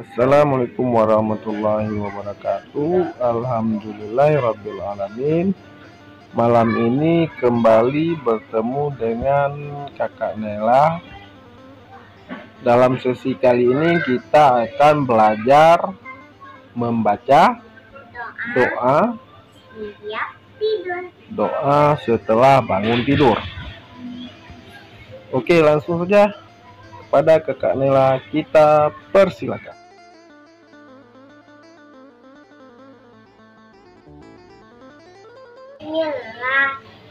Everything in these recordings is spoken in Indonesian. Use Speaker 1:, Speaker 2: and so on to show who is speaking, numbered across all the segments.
Speaker 1: Assalamualaikum warahmatullahi wabarakatuh. Alhamdulillahirabbil alamin. Malam ini kembali bertemu dengan Kakak Nela. Dalam sesi kali ini kita akan belajar membaca doa setelah bangun tidur. Oke, langsung saja kepada Kakak Nela kita persilakan.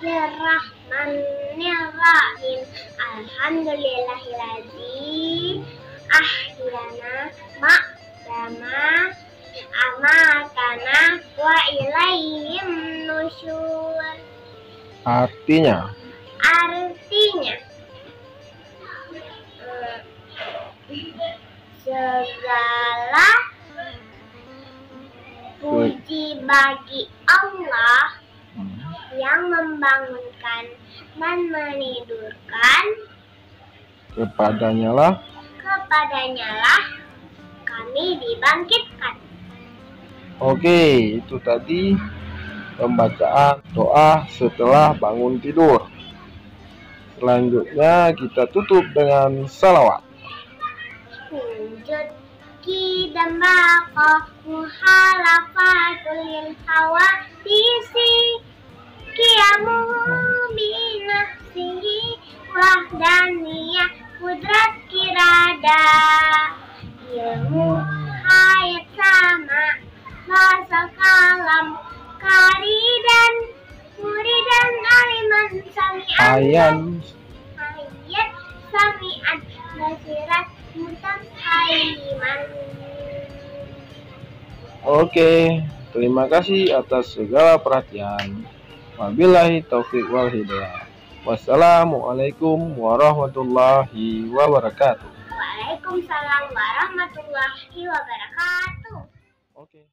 Speaker 2: Bismillahirrahmanirrahim. Alhamdulillahilladzi ahyana ma'dama amatana wa ilaihim nusyur.
Speaker 1: Artinya
Speaker 2: segala puji bagi Allah yang membangunkan dan menidurkan.
Speaker 1: Kepadanya lah
Speaker 2: kami dibangkitkan.
Speaker 1: Oke, itu tadi pembacaan doa setelah bangun tidur. Selanjutnya kita tutup dengan salawat.
Speaker 2: Wujud dan baqa muhalafatul hawa disi qiyamuhu binafsihi wahdaniyah kudrat kirada ilmu hayat sama bahasa kalam karidan muridan aliman sami'an ayat sami'an basirat mutahaiman.
Speaker 1: Oke, terima kasih atas segala perhatian. Wabillahi taufiq wal hidayah. Wassalamualaikum warahmatullahi wabarakatuh.
Speaker 2: Waalaikumsalam warahmatullahi wabarakatuh.
Speaker 1: Oke.